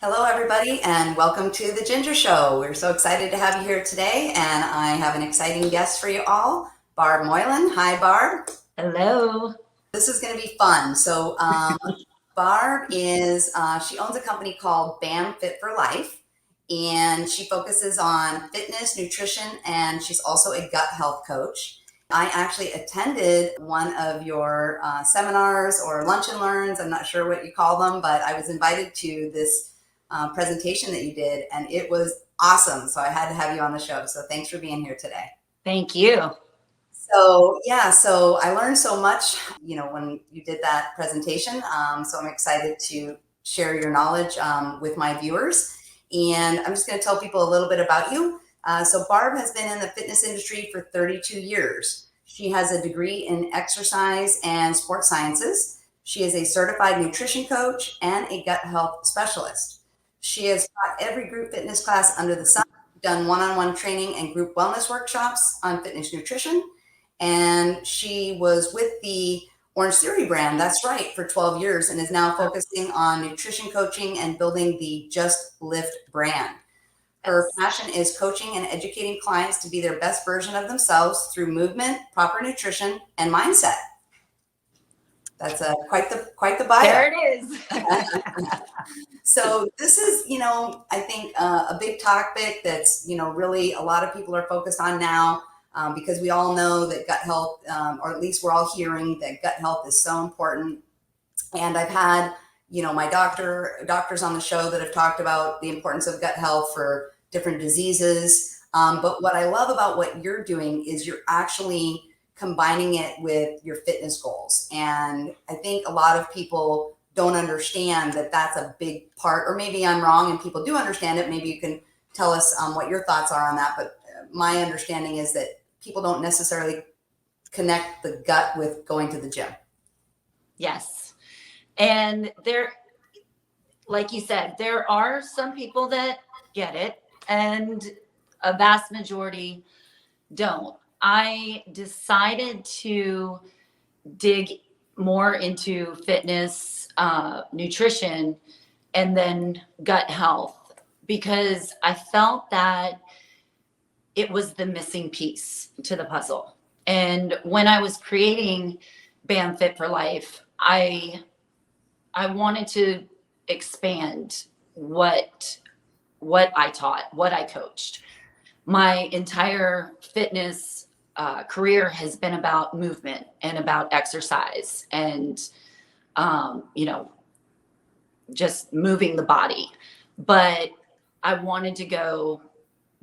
Hello, everybody, and welcome to the Ginger Show. We're so excited to have you here today, and I have an exciting guest for you all, Barb Moylan. Hi, Barb. Hello. This is going to be fun. Barb she owns a company called BAM Fit for Life, and she focuses on fitness, nutrition, and she's also a gut health coach. I actually attended one of your seminars or lunch and learns. I'm not sure what you call them, but I was invited to this presentation that you did, and it was awesome. So I had to have you on the show. So thanks for being here today. Thank you. So I learned so much, when you did that presentation. So I'm excited to share your knowledge with my viewers. And I'm just going to tell people a little bit about you. So Barb has been in the fitness industry for 32 years. She has a degree in exercise and sports sciences. She is a certified nutrition coach and a gut health specialist. She has taught every group fitness class under the sun, done one-on-one training and group wellness workshops on fitness nutrition. And she was with the Orangetheory brand, that's right, for 12 years, and is now focusing on nutrition coaching and building the Just Lift brand. Her passion is coaching and educating clients to be their best version of themselves through movement, proper nutrition, and mindset. That's quite the bio. There it is. So this is, I think a big topic that's, really a lot of people are focused on now, because we all know that gut health, or at least we're all hearing that gut health is so important. And I've had, my doctors on the show that have talked about the importance of gut health for different diseases. But what I love about what you're doing is you're actually combining it with your fitness goals. And I think a lot of people don't understand that that's a big part, or maybe I'm wrong and people do understand it. Maybe you can tell us what your thoughts are on that. But my understanding is that people don't necessarily connect the gut with going to the gym. Yes. And there, like you said, there are some people that get it and a vast majority don't. I decided to dig more into fitness, nutrition, and then gut health because I felt that it was the missing piece to the puzzle. And when I was creating BAM Fit for Life, I wanted to expand what I taught, what I coached. My entire fitness career has been about movement and about exercise and, just moving the body. But I wanted to go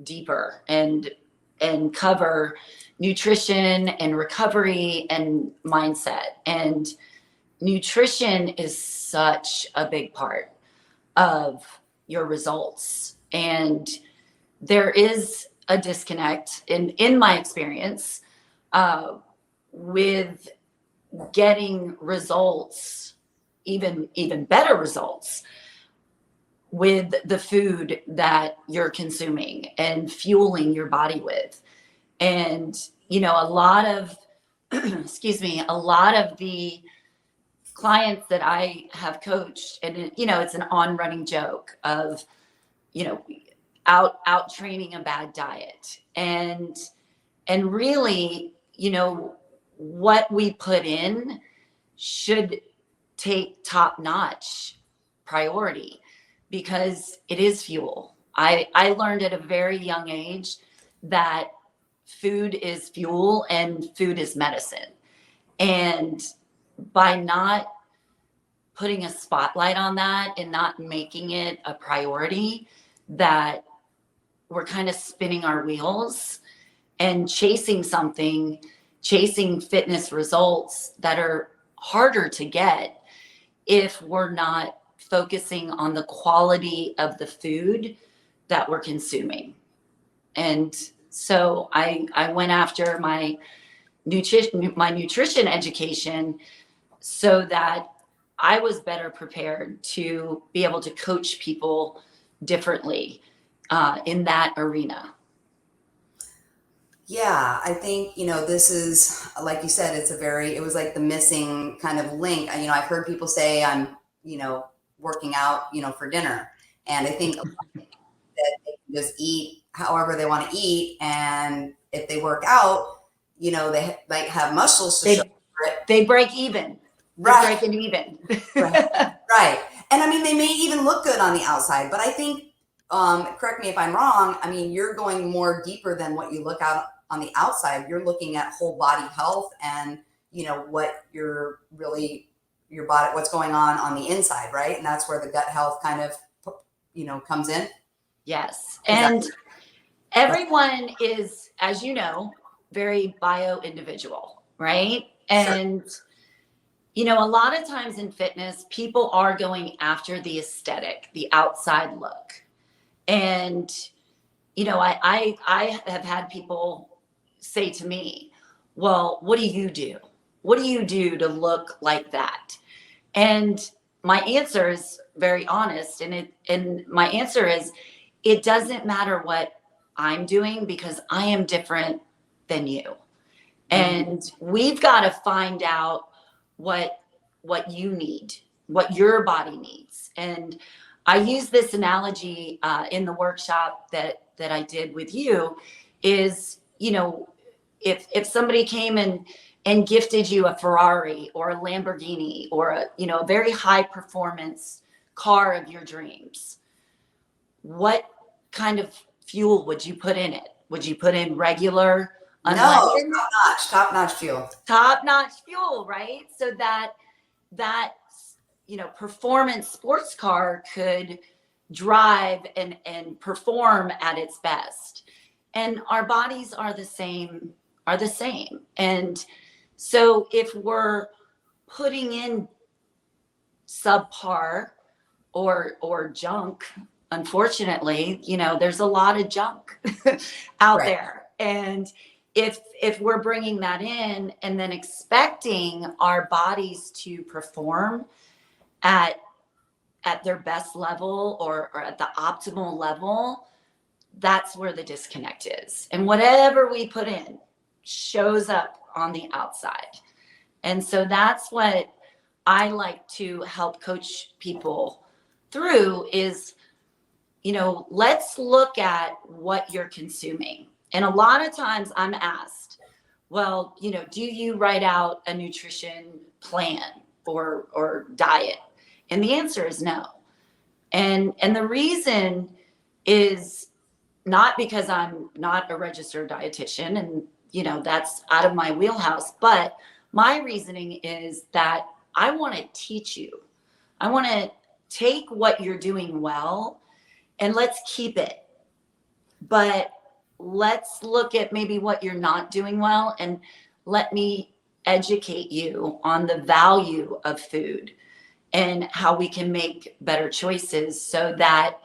deeper and cover nutrition and recovery and mindset. And nutrition is such a big part of your results. And there is a disconnect in my experience with getting results, even better results with the food that you're consuming and fueling your body with. And, a lot of, a lot of the clients that I have coached, and, it's an on-running joke of, out training a bad diet. And really, what we put in should take top-notch priority because it is fuel. I learned at a very young age that food is fuel and food is medicine. And by not putting a spotlight on that and not making it a priority, that we're kind of spinning our wheels and chasing fitness results that are harder to get if we're not focusing on the quality of the food that we're consuming. And so I went after my nutrition education so that I was better prepared to be able to coach people differently in that arena. Yeah, I think, this is, like you said, it was like the missing kind of link. I've heard people say I'm, working out, for dinner. And I think that they can just eat however they want to eat. And if they work out, they like have muscles to show for it. They break even. They're Right. breaking even. Right. And I mean, they may even look good on the outside, but I think, correct me if I'm wrong, I mean, you're going more deeper than what you look out on the outside. You're looking at whole body health and, what your body, what's going on the inside, right? And that's where the gut health kind of, comes in. Yes. And everyone is, as you know, very bio-individual, right? And, a lot of times in fitness, people are going after the aesthetic, the outside look. And, I have had people say to me, well, what do you do? What do you do to look like that? And my answer is very honest. And my answer is, it doesn't matter what I'm doing because I am different than you. And we've got to find out what you need, what your body needs. And I use this analogy in the workshop that I did with you is, if somebody came and gifted you a Ferrari or a Lamborghini or a very high performance car of your dreams, what kind of fuel would you put in it? Would you put in regular, unleaded? No, top-notch fuel. Top-notch fuel, right? So that performance sports car could drive and perform at its best. And our bodies are the same. And so if we're putting in subpar or junk, unfortunately, there's a lot of junk out there. And if we're bringing that in and then expecting our bodies to perform at their best level or at the optimal level, that's where the disconnect is. And whatever we put in shows up on the outside. And so that's what I like to help coach people through is, let's look at what you're consuming. And a lot of times I'm asked, well, do you write out a nutrition plan or diet? And the answer is no. And the reason is not because I'm not a registered dietitian and, that's out of my wheelhouse, but my reasoning is that I want to teach you. I want to take what you're doing well and let's keep it. But let's look at maybe what you're not doing well and let me educate you on the value of food and how we can make better choices so that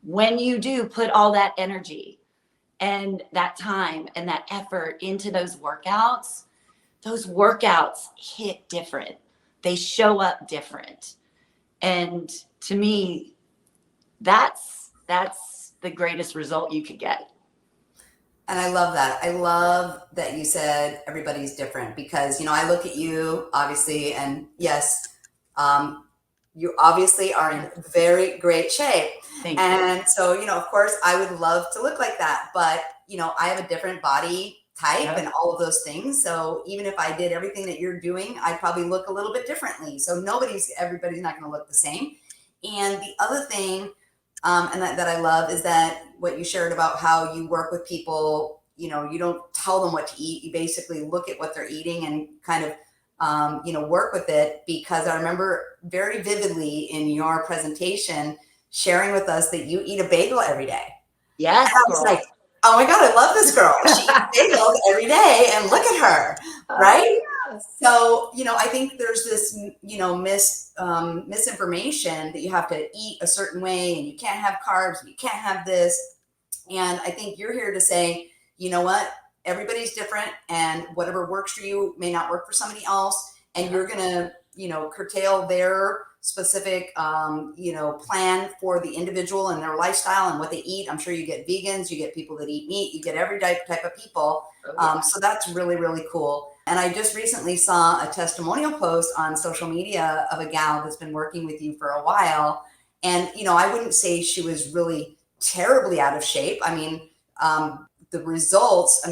when you do put all that energy and that time and that effort into those workouts hit different. They show up different. And to me, that's the greatest result you could get. And I love that. I love that you said everybody's different because, I look at you obviously, and yes, you obviously are in very great shape. Thank you. And so, of course I would love to look like that, but, I have a different body type and all of those things. So even if I did everything that you're doing, I'd probably look a little bit differently. So everybody's not going to look the same. And the other thing, and that I love is that what you shared about how you work with people, you don't tell them what to eat. You basically look at what they're eating and kind of, work with it, because I remember very vividly in your presentation sharing with us that you eat a bagel every day. Yes. And I was like, oh my God, I love this girl. She eats bagels every day and look at her. Right. Yes. So, I think there's this, misinformation that you have to eat a certain way and you can't have carbs, and you can't have this. And I think you're here to say, you know what? Everybody's different, and whatever works for you may not work for somebody else. And you're going to, curtail their specific, plan for the individual and their lifestyle and what they eat. I'm sure you get vegans, you get people that eat meat, you get every type of people. So that's really, really cool. And I just recently saw a testimonial post on social media of a gal that's been working with you for a while. And, I wouldn't say she was really terribly out of shape. I mean, the results,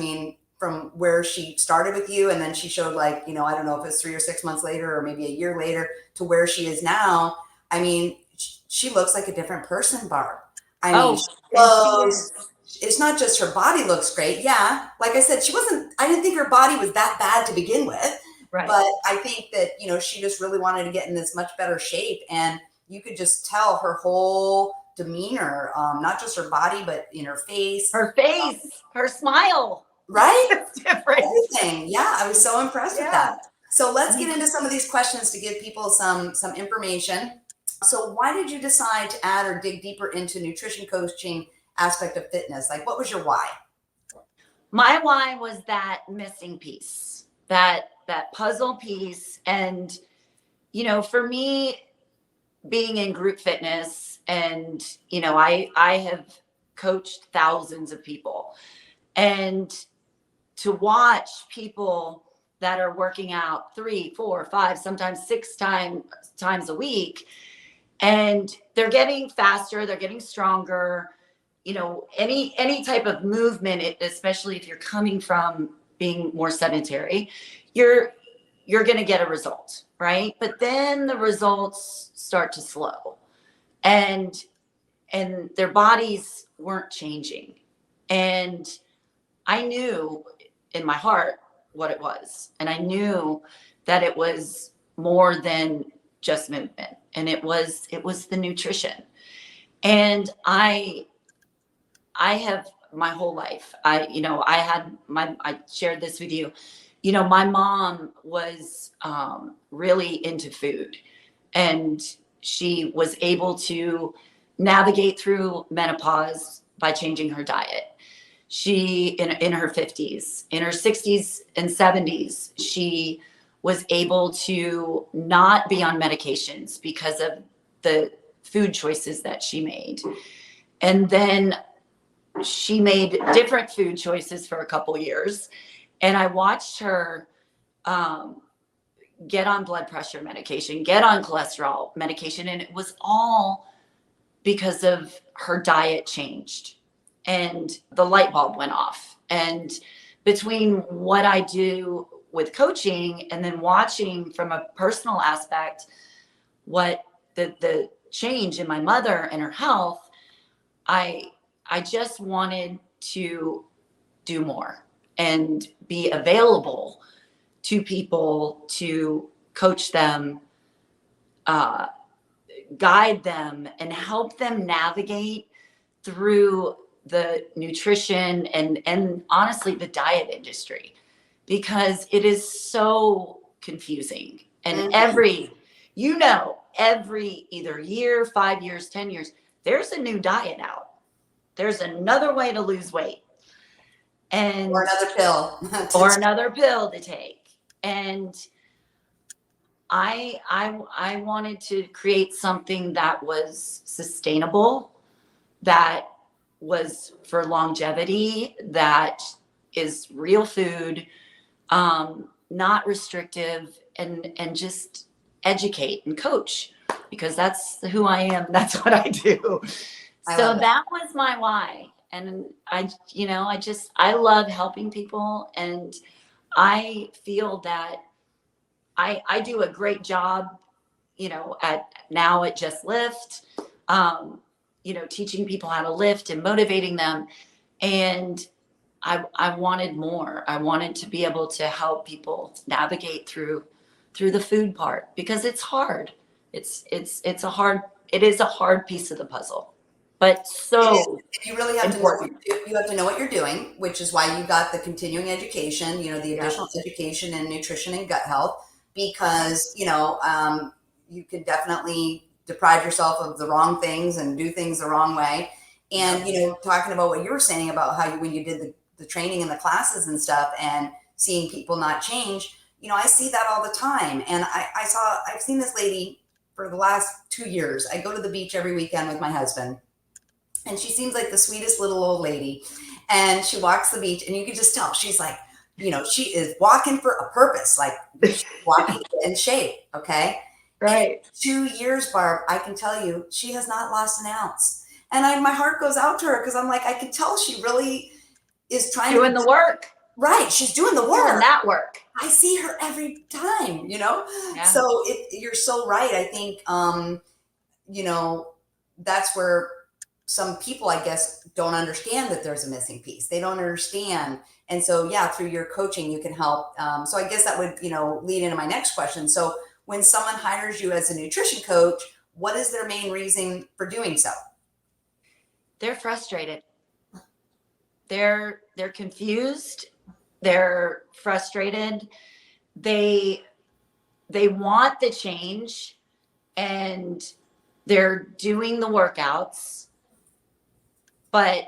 from where she started with you, and then she showed I don't know if it's 3 or 6 months later or maybe a year later to where she is now. She looks like a different person, Barb. Oh, She and she glows. is. It's not just her body looks great. Yeah. Like I said, I didn't think her body was that bad to begin with. Right. But I think that, she just really wanted to get in this much better shape. And you could just tell her whole demeanor, not just her body, but in her face. Her face, her smile. Right? It's different. Everything. Yeah. I was so impressed with that. So let's get into some of these questions to give people some information. So why did you decide to add or dig deeper into nutrition coaching aspect of fitness? Like, what was your why? My why was that missing piece, that puzzle piece. And, for me, being in group fitness and, I have coached thousands of people, and to watch people that are working out 3, 4, 5, sometimes 6 times a week, and they're getting faster, they're getting stronger, any type of movement, especially if you're coming from being more sedentary, you're going to get a result, right? But then the results start to slow, and their bodies weren't changing. And I knew in my heart what it was. And I knew that it was more than just movement. And it was the nutrition. And I have my whole life, I shared this with you. My mom was really into food, and she was able to navigate through menopause by changing her diet. She, in her 50s, in her 60s and 70s, she was able to not be on medications because of the food choices that she made. And then she made different food choices for a couple years. And I watched her get on blood pressure medication, get on cholesterol medication. And it was all because of her diet changed. And the light bulb went off. And between what I do with coaching and then watching from a personal aspect, what the change in my mother and her health, I just wanted to do more and be available to people, to coach them, guide them, and help them navigate through the nutrition and honestly the diet industry, because it is so confusing. And every either year, 5 years, 10 years, there's a new diet out. There's another way to lose weight. Or another pill to take. And I wanted to create something that was sustainable, that was for longevity, that is real food, not restrictive, and just educate and coach, because that's who I am. That's what I do. So that was my why. And I love helping people. And I feel that I do a great job, at Just Lift, teaching people how to lift and motivating them. And I wanted more. I wanted to be able to help people navigate through the food part, because it's hard. It is a hard piece of the puzzle. But so you really have important. You have to know what you're doing, which is why you got the continuing education, the additional education in nutrition and gut health, because, you could definitely deprive yourself of the wrong things and do things the wrong way. And, talking about what you were saying about how when you did the training and the classes and stuff and seeing people not change, I see that all the time. And I've seen this lady for the last 2 years. I go to the beach every weekend with my husband. And she seems like the sweetest little old lady. And she walks the beach, and you can just tell she's like, she is walking for a purpose, like she's walking in shape. Okay. Right. 2 years, Barb, I can tell you, she has not lost an ounce. And my heart goes out to her because I'm like, I can tell she really is trying Doing to the work. right. She's doing the Doing work. that work. I see her every time, Yeah. So you're so right. I think, that's where some people, I guess, don't understand that there's a missing piece. They don't understand. And so, yeah, through your coaching, you can help. So I guess that would, lead into my next question. So when someone hires you as a nutrition coach, what is their main reason for doing so? They're frustrated. They're confused. They're frustrated. They want the change, and they're doing the workouts, but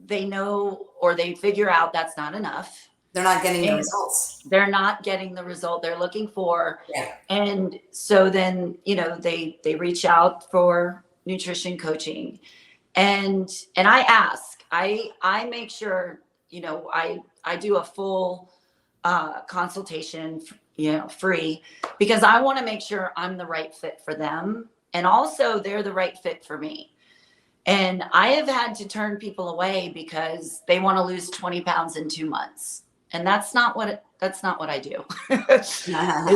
they know, or they figure out that's not enough. They're not getting the results. They're not getting the result they're looking for. Yeah. And so then, they reach out for nutrition coaching. And I ask, I make sure, I do a full consultation, free, because I want to make sure I'm the right fit for them. And also they're the right fit for me. And I have had to turn people away because they want to lose 20 pounds in 2 months. And that's not what I do. It's I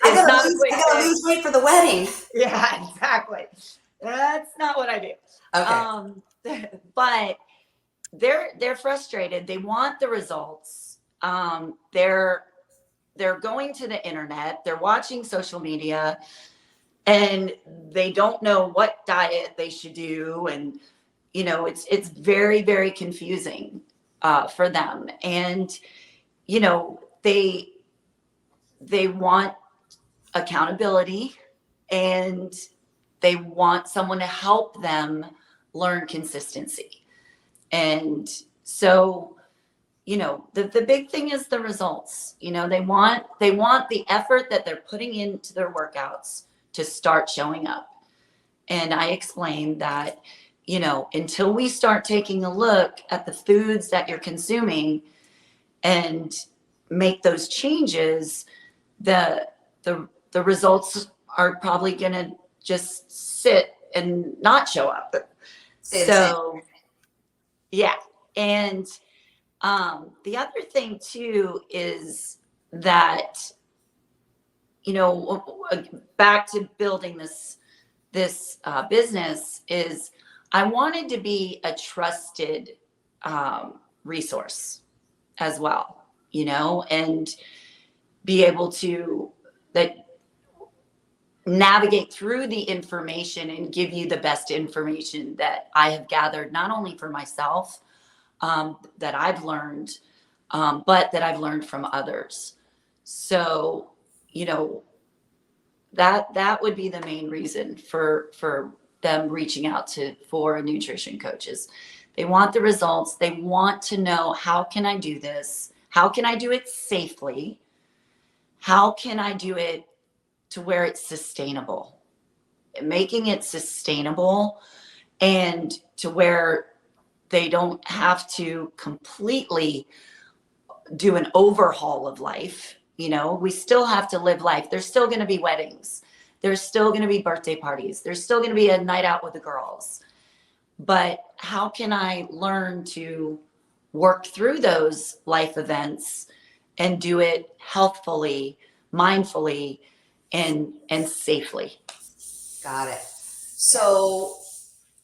gotta lose weight for the wedding. Yeah, exactly. That's not what I do. Okay. But they're frustrated. They want the results. They're going to the internet. They're watching social media, and they don't know what diet they should do. And it's very, very confusing for them. And they want accountability, and they want someone to help them learn consistency. And so, the big thing is the results. They want the effort that they're putting into their workouts to start showing up. And I explained that, until we start taking a look at the foods that you're consuming and make those changes, the results are probably going to just sit and not show up. So, yeah. And the other thing too is that, back to building this business, is I wanted to be a trusted resource as well, and be able to navigate through the information and give you the best information that I have gathered, not only for myself, that I've learned, but that I've learned from others. So, that would be the main reason for them reaching out for a nutrition coaches. They want the results. They want to know, how can I do this? How can I do it safely? How can I do it to where it's sustainable? Making it sustainable, and to where they don't have to completely do an overhaul of life. We still have to live life. There's still going to be weddings. There's still going to be birthday parties. There's still going to be a night out with the girls. But how can I learn to work through those life events and do it healthfully, mindfully, and safely? Got it. So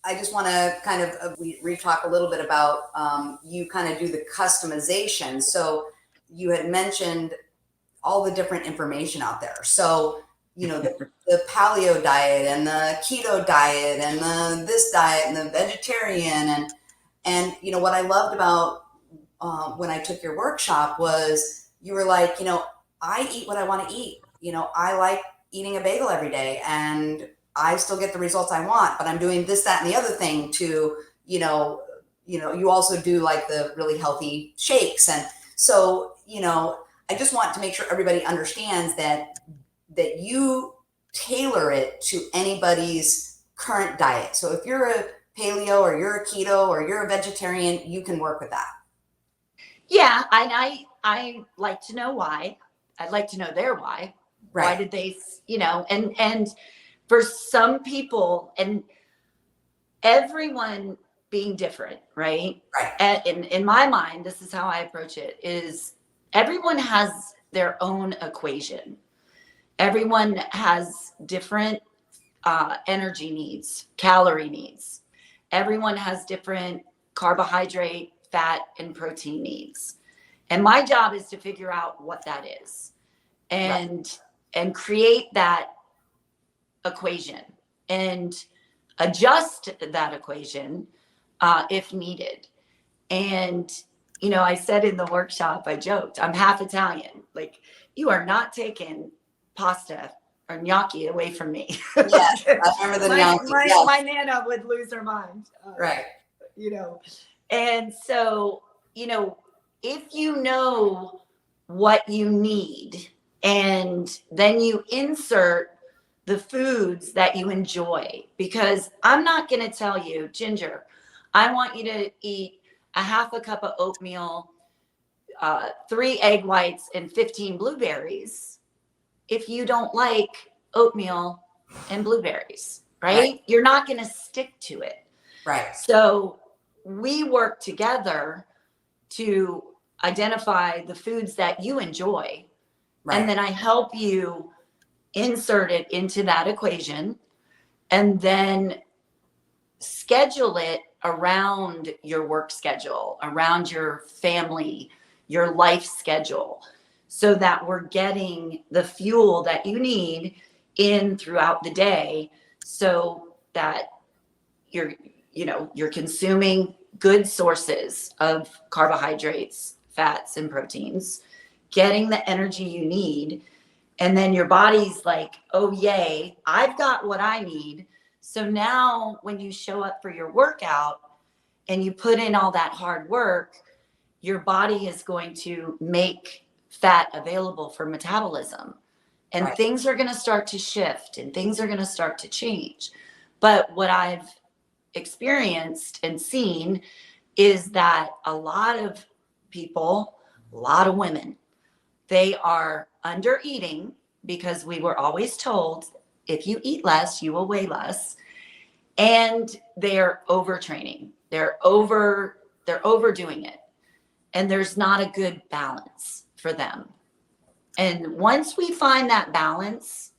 I just want to kind of re-talk a little bit about, you kind of do the customization. So you had mentioned all the different information out there. So, the paleo diet and the keto diet and this diet and the vegetarian. And what I loved about when I took your workshop was you were like, I eat what I want to eat. I like eating a bagel every day, and I still get the results I want, but I'm doing this, that, and the other thing to, you also do like the really healthy shakes. And so, I just want to make sure everybody understands that you tailor it to anybody's current diet. So if you're a paleo or you're a keto or you're a vegetarian, you can work with that. Yeah. And I like to know why. I'd like to know their why. Why did they, and for some people, and everyone being different, right? Right. In my mind, this is how I approach it, is everyone has their own equation. Everyone has different energy needs, calorie needs. Everyone has different carbohydrate, fat, and protein needs. And my job is to figure out what that is and create that equation and adjust that equation if needed. And, I said in the workshop, I joked, I'm half Italian. Like, you are not taking pasta or gnocchi away from me. Yes, I remember the gnocchi. My Nana would lose her mind. Right. And so, if you know what you need and then you insert the foods that you enjoy, because I'm not going to tell you, Ginger, I want you to eat a half a cup of oatmeal, 3 egg whites, and 15 blueberries if you don't like oatmeal and blueberries, right? You're not going to stick to it. Right. So we work together to identify the foods that you enjoy. Right. And then I help you insert it into that equation and then schedule it around your work schedule, around your family, your life schedule, so that we're getting the fuel that you need in throughout the day so that you're consuming good sources of carbohydrates, fats, and proteins, getting the energy you need. And then your body's like, oh, yay, I've got what I need. So now when you show up for your workout and you put in all that hard work, your body is going to make fat available for metabolism. And things are going to start to shift and things are going to start to change. But what I've experienced and seen is that a lot of people, a lot of women, they are under eating because we were always told if you eat less, you will weigh less. And they're overtraining. They're overdoing it. And there's not a good balance for them. And once we find that balance,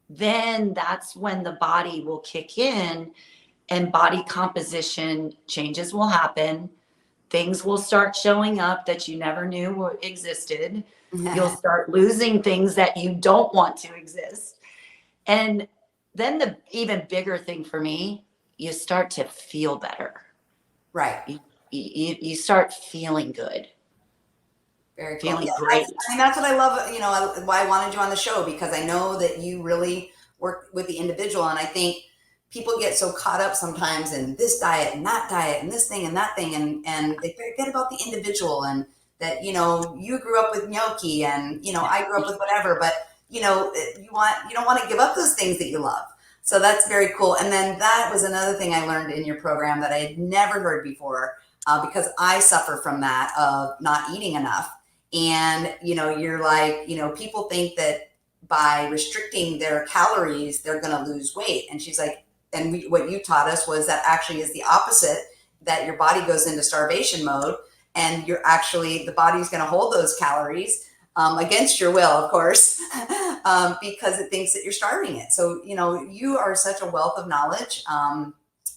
then that's when the body will kick in and body composition changes will happen. Things will start showing up that you never knew existed. You'll start losing things that you don't want to exist. And then the even bigger thing for me, you start to feel better. Right. You start feeling good. Very cool. Feeling great. That's what I love, why I wanted you on the show, because I know that you really work with the individual. And I think people get so caught up sometimes in this diet and that diet and this thing and that thing. And they forget about the individual and that, you grew up with gnocchi and, I grew up with whatever, but you don't want to give up those things that you love. So that's very cool. And then that was another thing I learned in your program that I had never heard before, because I suffer from that of not eating enough. And, you're like, people think that by restricting their calories, they're going to lose weight. And she's like, what you taught us was that actually is the opposite, that your body goes into starvation mode and the body's going to hold those calories against your will, of course, because it thinks that you're starving it. So, you are such a wealth of knowledge,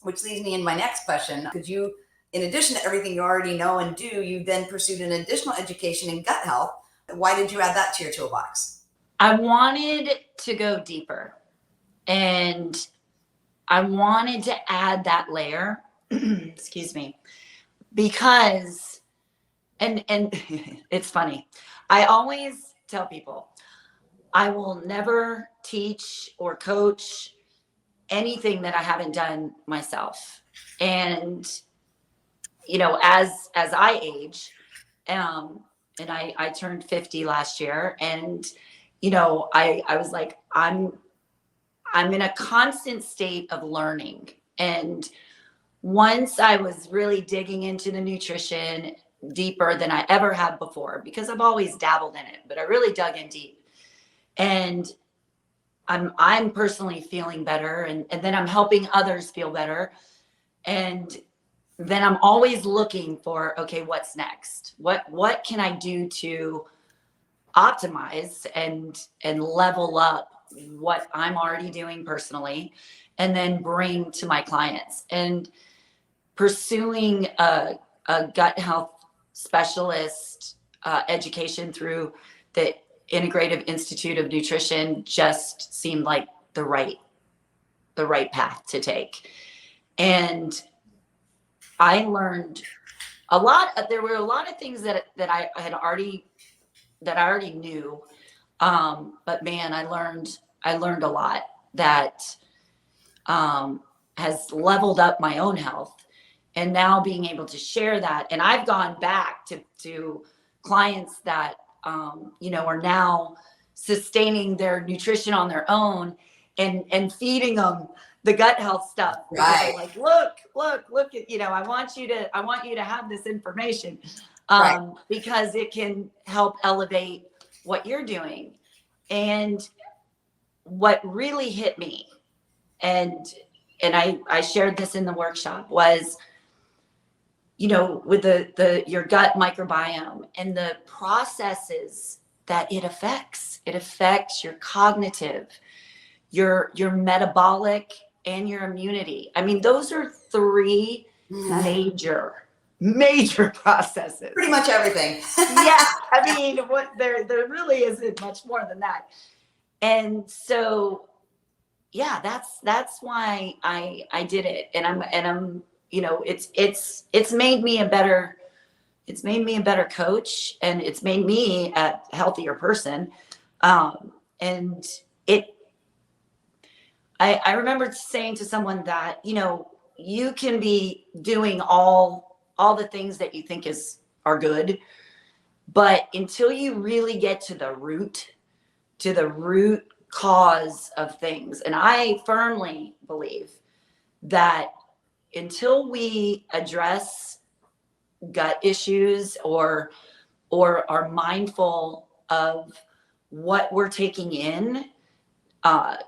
which leads me into my next question. Could you, in addition to everything you already know and do, you then pursued an additional education in gut health. Why did you add that to your toolbox? I wanted to go deeper and I wanted to add that layer, excuse me, because, and it's funny. I always tell people, I will never teach or coach anything that I haven't done myself. And, as I age, and I turned 50 last year, and, I was like, I'm in a constant state of learning. And once I was really digging into the nutrition deeper than I ever have before, because I've always dabbled in it, but I really dug in deep. And I'm personally feeling better, and then I'm helping others feel better. And then I'm always looking for, okay, what's next? What can I do to optimize and level up what I'm already doing personally, and then bring to my clients? And pursuing a gut health specialist education through the Integrative Institute of Nutrition just seemed like the right path to take. And I learned a lot. There were a lot of things that I already knew, but man, I learned a lot that has leveled up my own health. And now being able to share that, and I've gone back to clients that are now sustaining their nutrition on their own, and feeding them the gut health stuff. Right. Like, look at, I want you to have this information, Right. because it can help elevate what you're doing. And what really hit me, and I shared this in the workshop, was, with your gut microbiome and the processes that it affects. It affects your cognitive, your metabolic, and your immunity. I mean, those are three major processes. Pretty much everything. Yeah, I mean, there really isn't much more than that. And so, yeah, that's why I did it. And I'm it's made me a better coach, and it's made me a healthier person. And I remember saying to someone that, you can be doing all the things that you think are good, but until you really get to the root cause of things. And I firmly believe that until we address gut issues, or are mindful of what we're taking in, our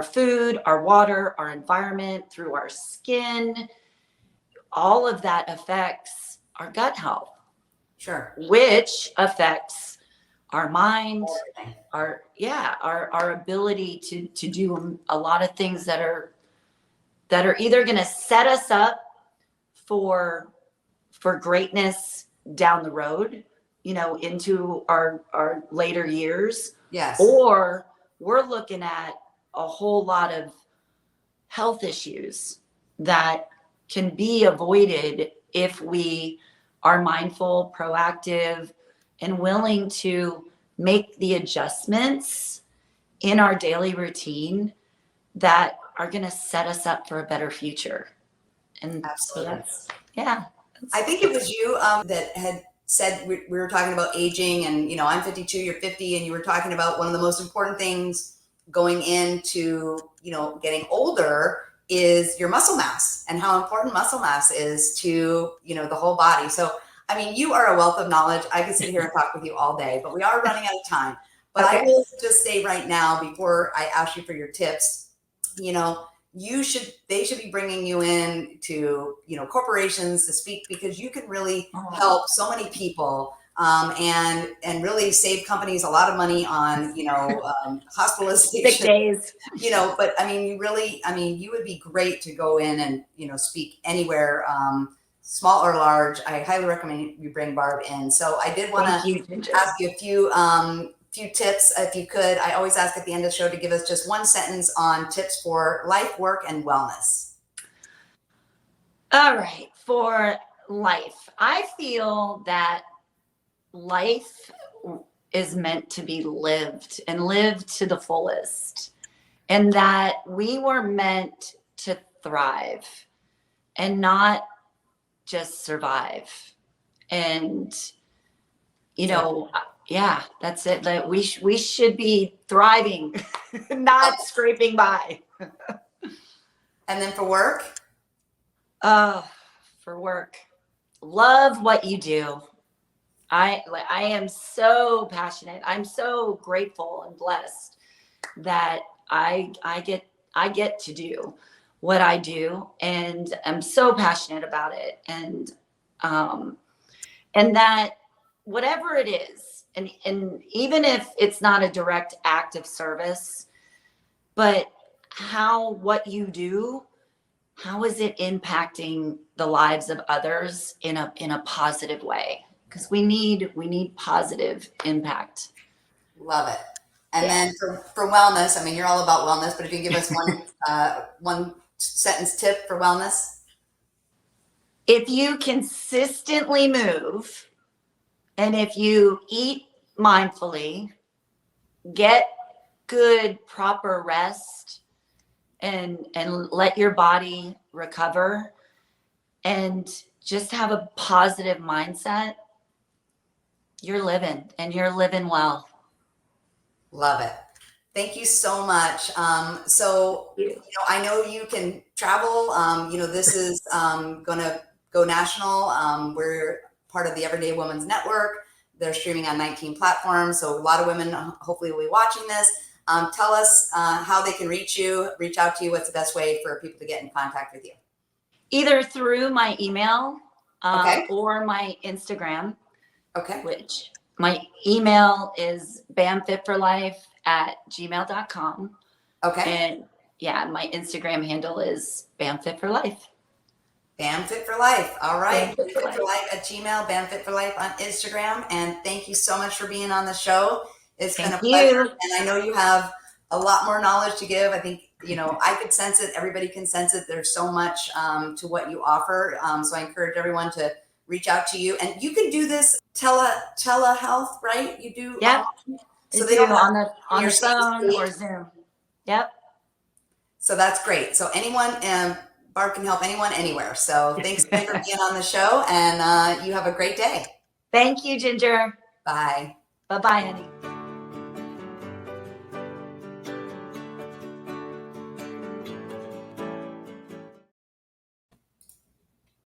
food, our water, our environment, through our skin, all of that affects our gut health. Sure. Which affects our mind, our ability to do a lot of things that are either going to set us up for greatness down the road, into our later years. Yes. Or we're looking at a whole lot of health issues that can be avoided if we are mindful, proactive, and willing to make the adjustments in our daily routine that are going to set us up for a better future. And absolutely. So that's. I think it was you that had said, we were talking about aging, and I'm 52, you're 50, and you were talking about one of the most important things going into getting older is your muscle mass, and how important muscle mass is to the whole body. So I mean, you are a wealth of knowledge. I could sit here and talk with you all day, but we are running out of time. But okay. I will just say right now, before I ask you for your tips, they should be bringing you in to, corporations to speak, because you can really help so many people, and really save companies a lot of money on, hospitalization. Sick days. But I mean, you would be great to go in and, speak anywhere, small or large. I highly recommend you bring Barb in. So I did want to ask you a few tips, if you could. I always ask at the end of the show to give us just one sentence on tips for life, work, and wellness. All right. For life, I feel that life is meant to be lived, and lived to the fullest, and that we were meant to thrive and not just survive. And yeah, that's it. That we should be thriving, not scraping by. And then for work? For work, love what you do. I am so passionate. I'm so grateful and blessed that I get to do what I do, and I'm so passionate about it. And that whatever it is, and even if it's not a direct act of service, but what you do, how is it impacting the lives of others in a positive way? Because we need positive impact. Love it. And Yeah. then for wellness, I mean, you're all about wellness, but if you give us one sentence tip for wellness. If you consistently move, and if you eat mindfully, get good proper rest, and let your body recover, and just have a positive mindset, you're living well. Love it. Thank you so much. So, I know you can travel. This is going to go national. We're part of the Everyday Women's Network. They're streaming on 19 platforms. So a lot of women hopefully will be watching this. Tell us how they can reach out to you. What's the best way for people to get in contact with you? Either through my email Okay. or my Instagram. Okay. Which my email is bamfitforlife@gmail.com. Okay. And yeah, my Instagram handle is bamfitforlife. Bam Fit for Life. All right. Bam Fit for Fit for Life at Gmail, Bam Fit for Life on Instagram. And thank you so much for being on the show. It's been a pleasure. And I know you have a lot more knowledge to give. I think, I could sense it. Everybody can sense it. There's so much to what you offer. So I encourage everyone to reach out to you. And you can do this telehealth, right? You do. Yep. So they don't on the phone or Zoom. Yep. So that's great. So anyone, Barb can help anyone anywhere. So thanks again for being on the show, and you have a great day. Thank you, Ginger. Bye. Bye-bye, honey.